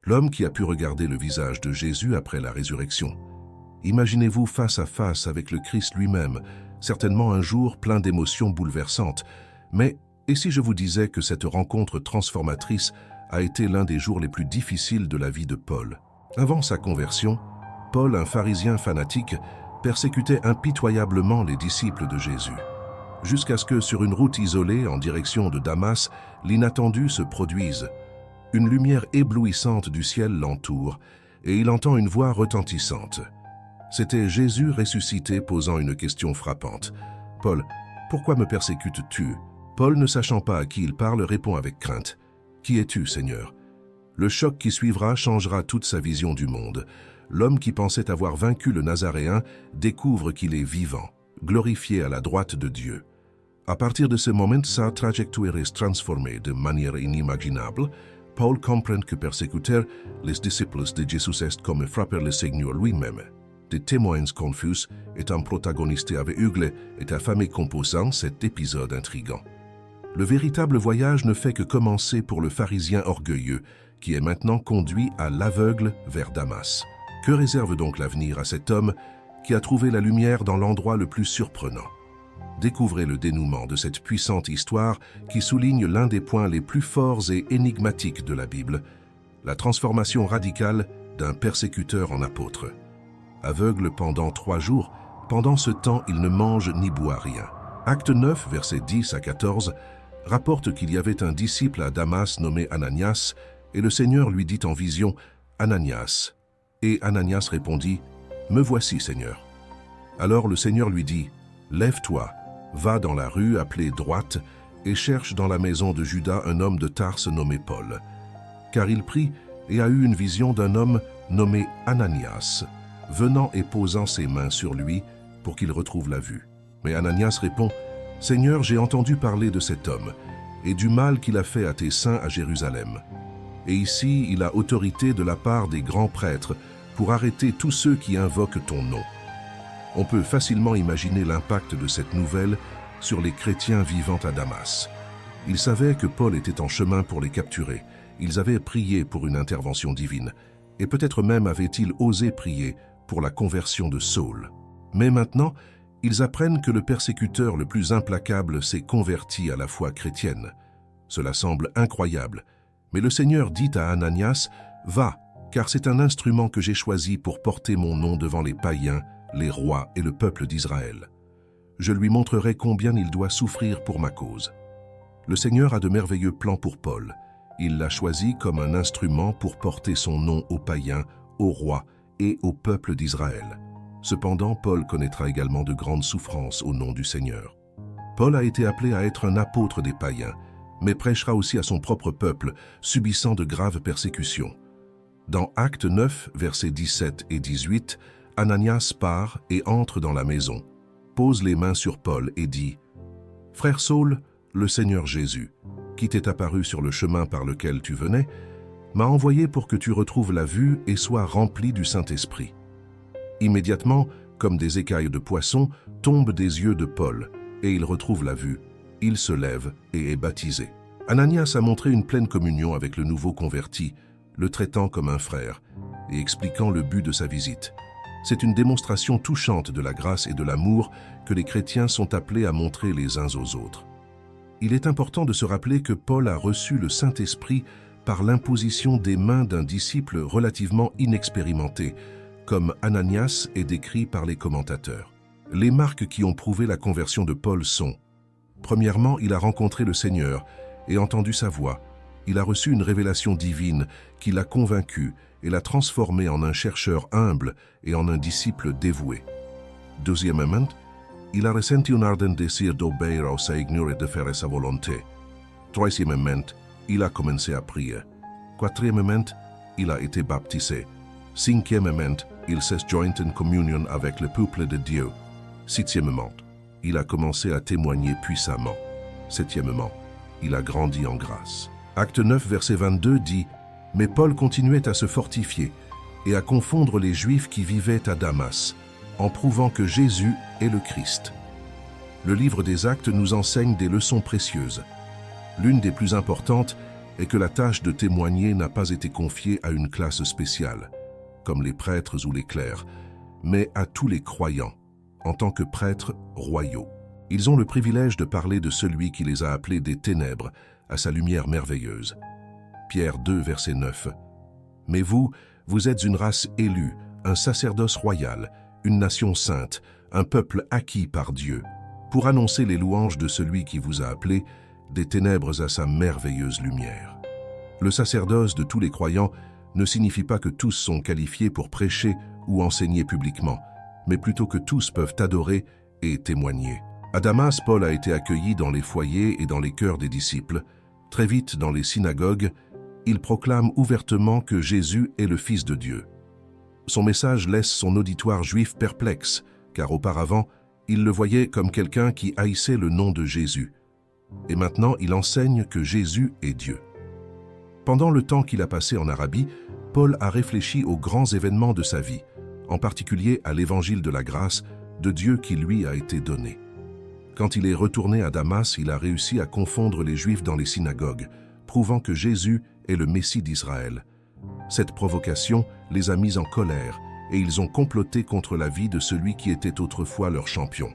l'homme qui a pu regarder le visage de Jésus après la résurrection. Imaginez-vous face à face avec le Christ lui-même, certainement un jour plein d'émotions bouleversantes. Mais, et si je vous disais que cette rencontre transformatrice a été l'un des jours les plus difficiles de la vie de Paul? Avant sa conversion, Paul, un pharisien fanatique, persécutait impitoyablement les disciples de Jésus. Jusqu'à ce que, sur une route isolée en direction de Damas, l'inattendu se produise. Une lumière éblouissante du ciel l'entoure, et il entend une voix retentissante. C'était Jésus ressuscité posant une question frappante. « Paul, pourquoi me persécutes-tu » Paul, ne sachant pas à qui il parle, répond avec crainte. « Qui es-tu, Seigneur » Le choc qui suivra changera toute sa vision du monde. L'homme qui pensait avoir vaincu le Nazaréen découvre qu'il est vivant, glorifié à la droite de Dieu. À partir de ce moment, sa trajectoire est transformée de manière inimaginable. Paul comprend que persécuter les disciples de Jésus est comme frapper le Seigneur lui-même. Des témoins confus et un protagoniste aveugle est affamé composant cet épisode intrigant. Le véritable voyage ne fait que commencer pour le pharisien orgueilleux, qui est maintenant conduit à l'aveugle vers Damas. Que réserve donc l'avenir à cet homme qui a trouvé la lumière dans l'endroit le plus surprenant? Découvrez le dénouement de cette puissante histoire qui souligne l'un des points les plus forts et énigmatiques de la Bible, la transformation radicale d'un persécuteur en apôtre. Aveugle pendant 3 jours, pendant ce temps il ne mange ni boit rien. Acte 9, versets 10 à 14, rapporte qu'il y avait un disciple à Damas nommé Ananias, et le Seigneur lui dit en vision, « Ananias ». Et Ananias répondit, « Me voici, Seigneur ». Alors le Seigneur lui dit, « Lève-toi, va dans la rue appelée Droite, et cherche dans la maison de Judas un homme de Tarse nommé Paul. Car il prit et a eu une vision d'un homme nommé Ananias, venant et posant ses mains sur lui pour qu'il retrouve la vue. Mais Ananias répond, « Seigneur, j'ai entendu parler de cet homme, et du mal qu'il a fait à tes saints à Jérusalem. Et ici, il a autorité de la part des grands prêtres pour arrêter tous ceux qui invoquent ton nom. » On peut facilement imaginer l'impact de cette nouvelle sur les chrétiens vivant à Damas. Ils savaient que Paul était en chemin pour les capturer. Ils avaient prié pour une intervention divine. Et peut-être même avaient-ils osé prier pour la conversion de Saul. Mais maintenant, ils apprennent que le persécuteur le plus implacable s'est converti à la foi chrétienne. Cela semble incroyable. Mais le Seigneur dit à Ananias, « Va, car c'est un instrument que j'ai choisi pour porter mon nom devant les païens, les rois et le peuple d'Israël. Je lui montrerai combien il doit souffrir pour ma cause. » Le Seigneur a de merveilleux plans pour Paul. Il l'a choisi comme un instrument pour porter son nom aux païens, aux rois et au peuple d'Israël. Cependant, Paul connaîtra également de grandes souffrances au nom du Seigneur. Paul a été appelé à être un apôtre des païens, mais prêchera aussi à son propre peuple, subissant de graves persécutions. Dans Acte 9, versets 17 et 18, Ananias part et entre dans la maison, pose les mains sur Paul et dit « Frère Saul, le Seigneur Jésus, qui t'est apparu sur le chemin par lequel tu venais, m'a envoyé pour que tu retrouves la vue et sois rempli du Saint-Esprit. » Immédiatement, comme des écailles de poisson, tombent des yeux de Paul, et il retrouve la vue. Il se lève et est baptisé. Ananias a montré une pleine communion avec le nouveau converti, le traitant comme un frère, et expliquant le but de sa visite. C'est une démonstration touchante de la grâce et de l'amour que les chrétiens sont appelés à montrer les uns aux autres. Il est important de se rappeler que Paul a reçu le Saint-Esprit par l'imposition des mains d'un disciple relativement inexpérimenté, comme Ananias est décrit par les commentateurs. Les marques qui ont prouvé la conversion de Paul sont: premièrement, il a rencontré le Seigneur et entendu sa voix. Il a reçu une révélation divine qui l'a convaincu et l'a transformé en un chercheur humble et en un disciple dévoué. Deuxièmement, il a ressenti un ardent désir d'obéir au Seigneur et de faire sa volonté. Troisièmement, il a commencé à prier. Quatrièmement, il a été baptisé. Cinquièmement, il s'est joint en communion avec le peuple de Dieu. Sixièmement, il a commencé à témoigner puissamment. Septièmement, il a grandi en grâce. Acte 9, verset 22 dit « Mais Paul continuait à se fortifier et à confondre les Juifs qui vivaient à Damas, en prouvant que Jésus est le Christ. » Le livre des Actes nous enseigne des leçons précieuses. L'une des plus importantes est que la tâche de témoigner n'a pas été confiée à une classe spéciale, comme les prêtres ou les clercs, mais à tous les croyants, en tant que prêtres royaux. Ils ont le privilège de parler de celui qui les a appelés des ténèbres à sa lumière merveilleuse. Pierre 2, verset 9. Mais vous, vous êtes une race élue, un sacerdoce royal, une nation sainte, un peuple acquis par Dieu, pour annoncer les louanges de celui qui vous a appelés des ténèbres à sa merveilleuse lumière. Le sacerdoce de tous les croyants ne signifie pas que tous sont qualifiés pour prêcher ou enseigner publiquement, mais plutôt que tous peuvent adorer et témoigner. À Damas, Paul a été accueilli dans les foyers et dans les cœurs des disciples. Très vite, dans les synagogues, il proclame ouvertement que Jésus est le Fils de Dieu. Son message laisse son auditoire juif perplexe, car auparavant, il le voyait comme quelqu'un qui haïssait le nom de Jésus. Et maintenant, il enseigne que Jésus est Dieu. Pendant le temps qu'il a passé en Arabie, Paul a réfléchi aux grands événements de sa vie, en particulier à l'évangile de la grâce de Dieu qui lui a été donné. Quand il est retourné à Damas, il a réussi à confondre les Juifs dans les synagogues, prouvant que Jésus est le Messie d'Israël. Cette provocation les a mis en colère et ils ont comploté contre la vie de celui qui était autrefois leur champion,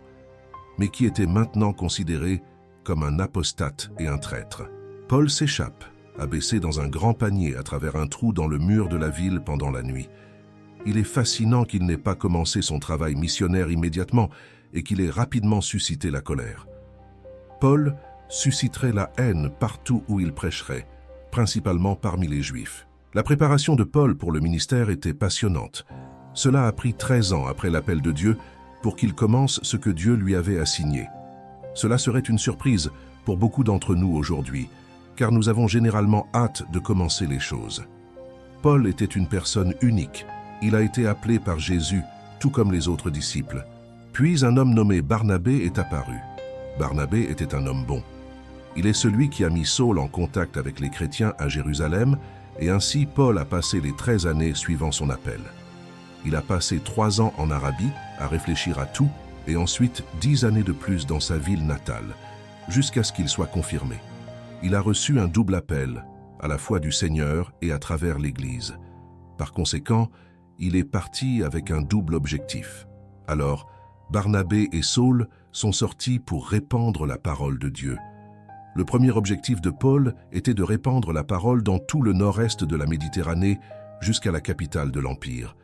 mais qui était maintenant considéré comme un apostate et un traître. Paul s'échappe, abaissé dans un grand panier à travers un trou dans le mur de la ville pendant la nuit. Il est fascinant qu'il n'ait pas commencé son travail missionnaire immédiatement et qu'il ait rapidement suscité la colère. Paul susciterait la haine partout où il prêcherait, principalement parmi les Juifs. La préparation de Paul pour le ministère était passionnante. Cela a pris 13 ans après l'appel de Dieu pour qu'il commence ce que Dieu lui avait assigné. Cela serait une surprise pour beaucoup d'entre nous aujourd'hui, car nous avons généralement hâte de commencer les choses. Paul était une personne unique. Il a été appelé par Jésus, tout comme les autres disciples. Puis un homme nommé Barnabé est apparu. Barnabé était un homme bon. Il est celui qui a mis Saul en contact avec les chrétiens à Jérusalem, et ainsi Paul a passé les 13 années suivant son appel. Il a passé 3 ans en Arabie à réfléchir à tout, et ensuite 10 années de plus dans sa ville natale, jusqu'à ce qu'il soit confirmé. Il a reçu un double appel, à la fois du Seigneur et à travers l'Église. Par conséquent, il est parti avec un double objectif. Alors, Barnabé et Saul sont sortis pour répandre la parole de Dieu. Le premier objectif de Paul était de répandre la parole dans tout le nord-est de la Méditerranée jusqu'à la capitale de l'Empire.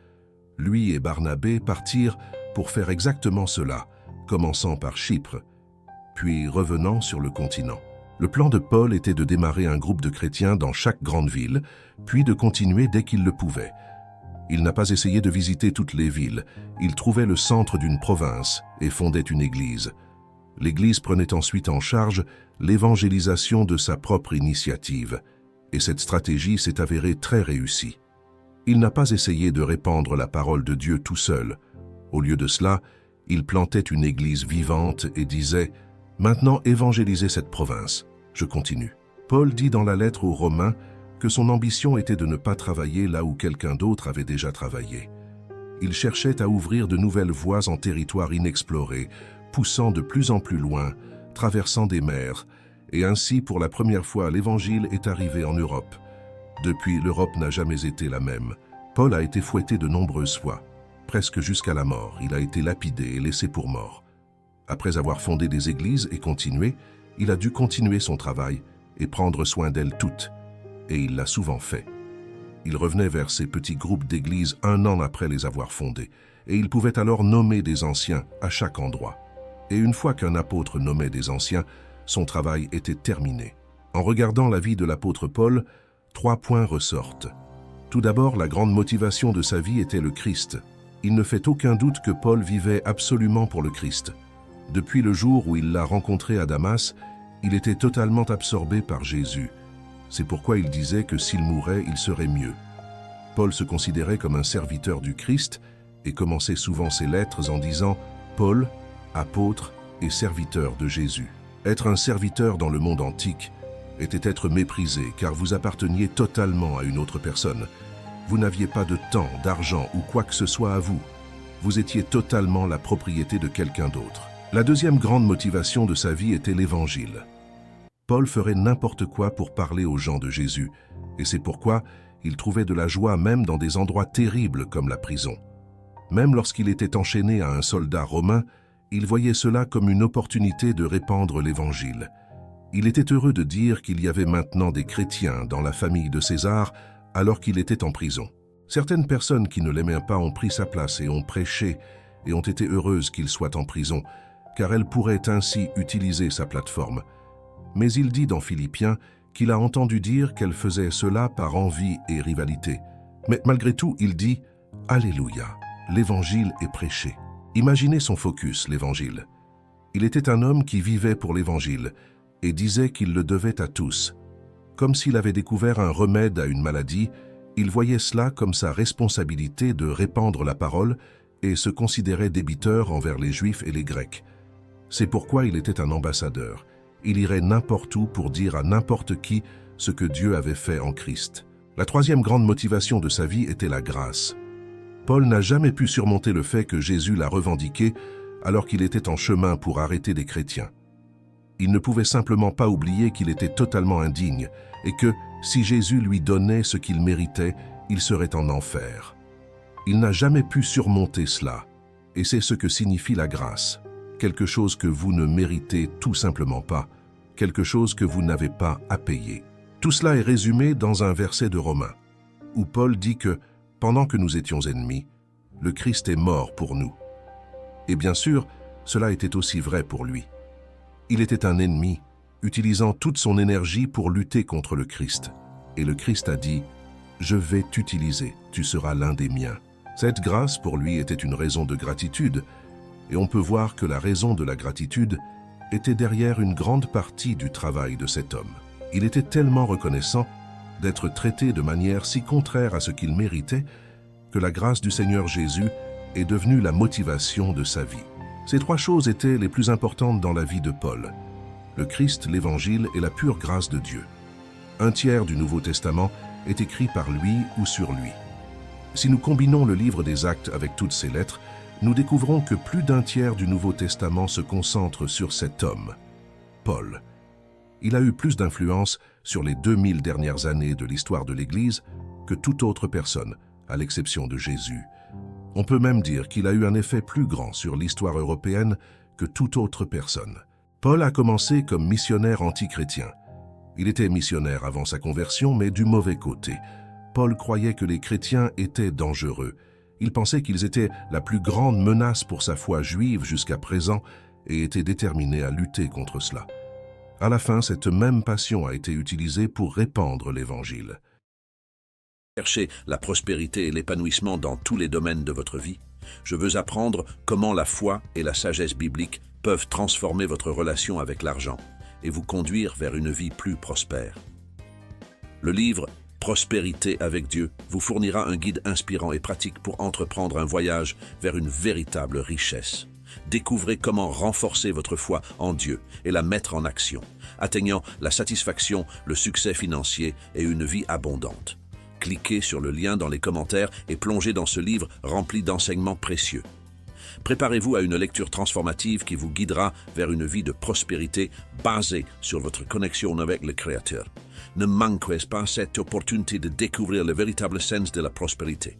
Lui et Barnabé partirent pour faire exactement cela, commençant par Chypre, puis revenant sur le continent. Le plan de Paul était de démarrer un groupe de chrétiens dans chaque grande ville, puis de continuer dès qu'il le pouvait. Il n'a pas essayé de visiter toutes les villes, il trouvait le centre d'une province et fondait une église. L'Église prenait ensuite en charge l'évangélisation de sa propre initiative, et cette stratégie s'est avérée très réussie. Il n'a pas essayé de répandre la parole de Dieu tout seul. Au lieu de cela, il plantait une église vivante et disait « Maintenant évangélisez cette province, je continue ». Paul dit dans la lettre aux Romains que son ambition était de ne pas travailler là où quelqu'un d'autre avait déjà travaillé. Il cherchait à ouvrir de nouvelles voies en territoire inexploré, poussant de plus en plus loin, traversant des mers, et ainsi pour la première fois l'Évangile est arrivé en Europe. Depuis, l'Europe n'a jamais été la même. Paul a été fouetté de nombreuses fois. Presque jusqu'à la mort, il a été lapidé et laissé pour mort. Après avoir fondé des églises et continué, il a dû continuer son travail et prendre soin d'elles toutes. Et il l'a souvent fait. Il revenait vers ces petits groupes d'églises 1 an après les avoir fondés, et il pouvait alors nommer des anciens à chaque endroit. Et une fois qu'un apôtre nommait des anciens, son travail était terminé. En regardant la vie de l'apôtre Paul, 3 points ressortent. Tout d'abord, la grande motivation de sa vie était le Christ. Il ne fait aucun doute que Paul vivait absolument pour le Christ. Depuis le jour où il l'a rencontré à Damas, il était totalement absorbé par Jésus. C'est pourquoi il disait que s'il mourait, il serait mieux. Paul se considérait comme un serviteur du Christ et commençait souvent ses lettres en disant « Paul, apôtre et serviteur de Jésus ». Être un serviteur dans le monde antique était être méprisé car vous apparteniez totalement à une autre personne. Vous n'aviez pas de temps, d'argent ou quoi que ce soit à vous. Vous étiez totalement la propriété de quelqu'un d'autre. La deuxième grande motivation de sa vie était l'Évangile. Paul ferait n'importe quoi pour parler aux gens de Jésus, et c'est pourquoi il trouvait de la joie même dans des endroits terribles comme la prison. Même lorsqu'il était enchaîné à un soldat romain, il voyait cela comme une opportunité de répandre l'Évangile. Il était heureux de dire qu'il y avait maintenant des chrétiens dans la famille de César alors qu'il était en prison. Certaines personnes qui ne l'aimaient pas ont pris sa place et ont prêché et ont été heureuses qu'il soit en prison, car elles pourraient ainsi utiliser sa plateforme. Mais il dit dans Philippiens qu'il a entendu dire qu'elle faisait cela par envie et rivalité. Mais malgré tout, il dit « Alléluia, l'Évangile est prêché ». Imaginez son focus, l'Évangile. Il était un homme qui vivait pour l'Évangile et disait qu'il le devait à tous. Comme s'il avait découvert un remède à une maladie, il voyait cela comme sa responsabilité de répandre la parole et se considérait débiteur envers les Juifs et les Grecs. C'est pourquoi il était un ambassadeur. Il irait n'importe où pour dire à n'importe qui ce que Dieu avait fait en Christ. La troisième grande motivation de sa vie était la grâce. Paul n'a jamais pu surmonter le fait que Jésus l'a revendiqué alors qu'il était en chemin pour arrêter des chrétiens. Il ne pouvait simplement pas oublier qu'il était totalement indigne et que, si Jésus lui donnait ce qu'il méritait, il serait en enfer. Il n'a jamais pu surmonter cela, et c'est ce que signifie la grâce. Quelque chose que vous ne méritez tout simplement pas, quelque chose que vous n'avez pas à payer. Tout cela est résumé dans un verset de Romains, où Paul dit que, pendant que nous étions ennemis, le Christ est mort pour nous. Et bien sûr, cela était aussi vrai pour lui. Il était un ennemi, utilisant toute son énergie pour lutter contre le Christ. Et le Christ a dit « Je vais t'utiliser, tu seras l'un des miens ». Cette grâce pour lui était une raison de gratitude, et on peut voir que la raison de la gratitude était derrière une grande partie du travail de cet homme. Il était tellement reconnaissant d'être traité de manière si contraire à ce qu'il méritait que la grâce du Seigneur Jésus est devenue la motivation de sa vie. Ces trois choses étaient les plus importantes dans la vie de Paul: le Christ, l'Évangile et la pure grâce de Dieu. Un tiers du Nouveau Testament est écrit par lui ou sur lui. Si nous combinons le livre des Actes avec toutes ces lettres, nous découvrons que plus d'un tiers du Nouveau Testament se concentre sur cet homme, Paul. Il a eu plus d'influence sur les 2000 dernières années de l'histoire de l'Église que toute autre personne, à l'exception de Jésus. On peut même dire qu'il a eu un effet plus grand sur l'histoire européenne que toute autre personne. Paul a commencé comme missionnaire anti-chrétien. Il était missionnaire avant sa conversion, mais du mauvais côté. Paul croyait que les chrétiens étaient dangereux. Il pensait qu'ils étaient la plus grande menace pour sa foi juive jusqu'à présent et était déterminé à lutter contre cela. À la fin, cette même passion a été utilisée pour répandre l'Évangile. Cherchez la prospérité et l'épanouissement dans tous les domaines de votre vie. Je veux apprendre comment la foi et la sagesse biblique peuvent transformer votre relation avec l'argent et vous conduire vers une vie plus prospère. Le livre « Prospérité avec Dieu » vous fournira un guide inspirant et pratique pour entreprendre un voyage vers une véritable richesse. Découvrez comment renforcer votre foi en Dieu et la mettre en action, atteignant la satisfaction, le succès financier et une vie abondante. Cliquez sur le lien dans les commentaires et plongez dans ce livre rempli d'enseignements précieux. Préparez-vous à une lecture transformative qui vous guidera vers une vie de prospérité basée sur votre connexion avec le Créateur. Ne manquez pas cette opportunité de découvrir le véritable sens de la prospérité.